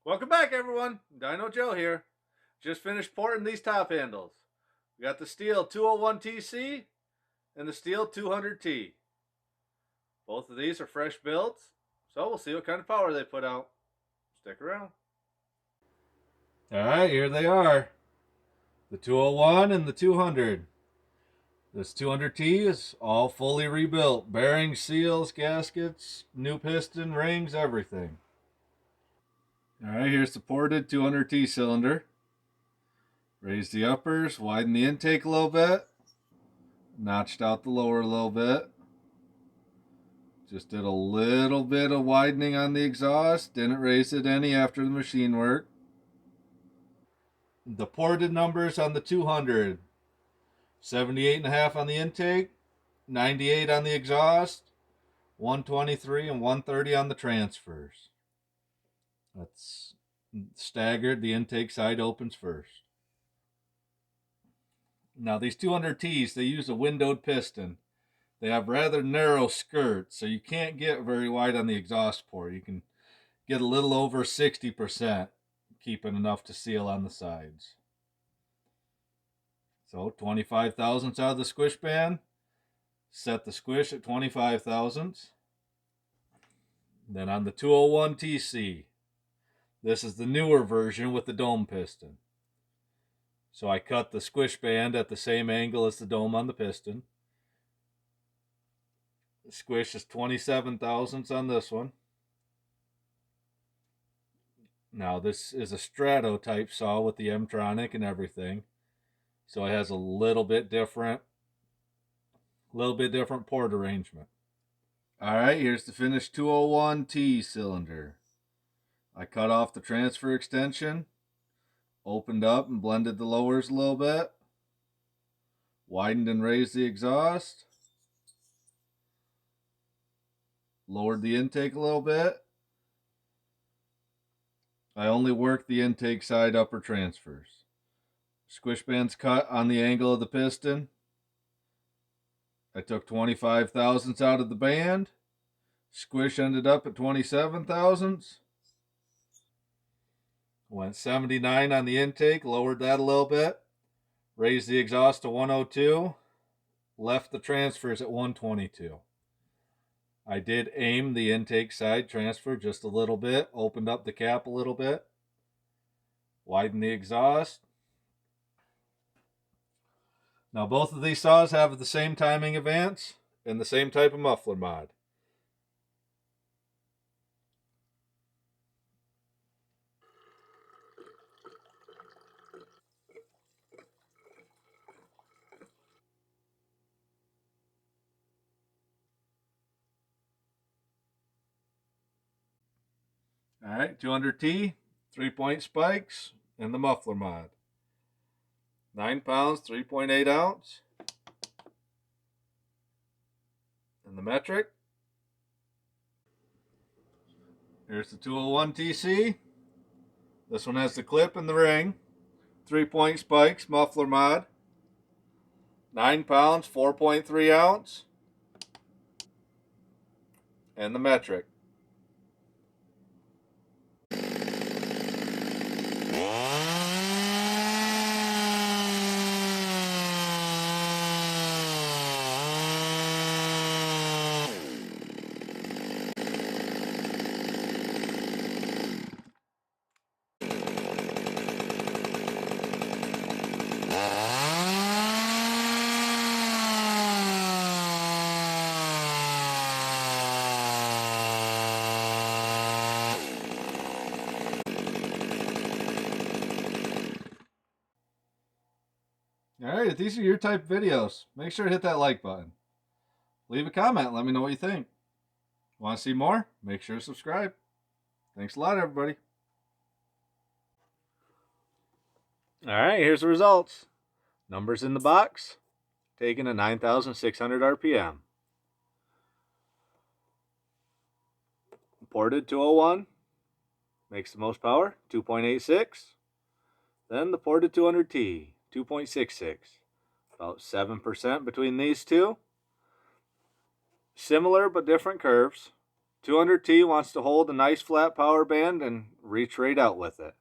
Welcome back, everyone. Dyno Joe here. Just finished porting these top handles. We got the Stihl 201TC and the Stihl 200T. Both of these are fresh builds, so we'll see what kind of power they put out. Stick around. Alright, here they are. The 201 and the 200. This 200T is all fully rebuilt. Bearings, seals, gaskets, new piston, rings, everything. Alright, here's the ported 200T cylinder. Raise the uppers, widen the intake a little bit. Notched out the lower a little bit. Just did a little bit of widening on the exhaust. Didn't raise it any after the machine work. The ported numbers on the 200. 78.5 on the intake. 98 on the exhaust. 123 and 130 on the transfers. That's staggered. The intake side opens first. Now these 200Ts, they use a windowed piston. They have rather narrow skirts, so you can't get very wide on the exhaust port. You can get a little over 60%, keeping enough to seal on the sides. So 25 thousandths out of the squish band. Set the squish at 25 thousandths. Then on the 201 TC, this is the newer version with the dome piston. So I cut the squish band at the same angle as the dome on the piston. The squish is 27 thousandths on this one. Now this is a strato type saw with the m-tronic and everything. So it has a little bit different port arrangement. Alright, here's the finished 201T cylinder. I cut off the transfer extension, opened up and blended the lowers a little bit, widened and raised the exhaust, lowered the intake a little bit. I only worked the intake side upper transfers. Squish band's cut on the angle of the piston. I took 25 thousandths out of the band. Squish ended up at 27 thousandths. Went 79 on the intake, lowered that a little bit. Raised the exhaust to 102. Left the transfers at 122. I did aim the intake side transfer just a little bit. Opened up the cap a little bit. Widened the exhaust. Now both of these saws have the same timing advance and the same type of muffler mod. Alright, 200T, 3-point spikes, and the muffler mod. 9 pounds, 3.8 ounce. And the metric. Here's the 201 TC. This one has the clip and the ring. 3-point spikes, muffler mod. 9 pounds, 4.3 ounce. And the metric. Alright, if these are your type of videos, make sure to hit that like button. Leave a comment, let me know what you think. Want to see more? Make sure to subscribe. Thanks a lot, everybody. Alright, here's the results. Numbers in the box, taken at 9,600 RPM. Ported 201, makes the most power, 2.86. Then the ported 200T, 2.66. About 7% between these two. Similar but different curves. 200T wants to hold a nice flat power band and reach right out with it.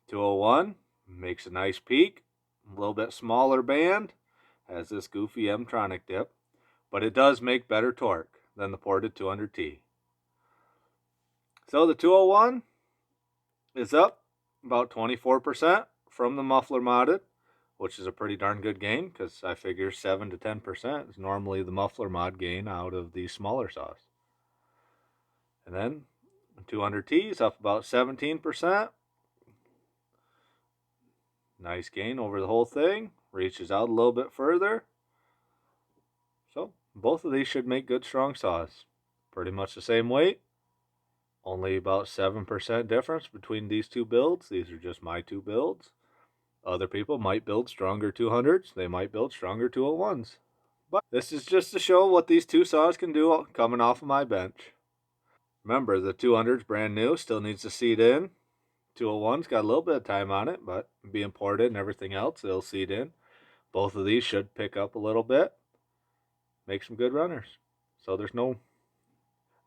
201 makes a nice peak, a little bit smaller band, has this goofy m-tronic dip, but it does make better torque than the ported 200t. So the 201 is up about 24% from the muffler modded, which is a pretty darn good gain, because I figure 7 to 10% is normally the muffler mod gain out of these smaller saws. And then 200T is up about 17%. Nice gain over the whole thing. Reaches out a little bit further. So both of these should make good strong saws. Pretty much the same weight. Only about 7% difference between these two builds. These are just my two builds. Other people might build stronger 200s. They might build stronger 201s. But this is just to show what these two saws can do coming off of my bench. Remember, the 200's brand new, still needs to seat in. 201's got a little bit of time on it, but being ported and everything else, it'll seat in. Both of these should pick up a little bit, make some good runners. So there's no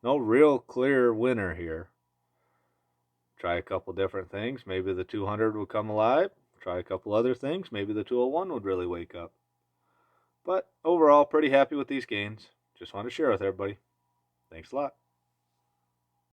real clear winner here. Try a couple different things. Maybe the 200 would come alive. Try a couple other things. Maybe the 201 would really wake up. But overall, pretty happy with these gains. Just want to share with everybody. Thanks a lot.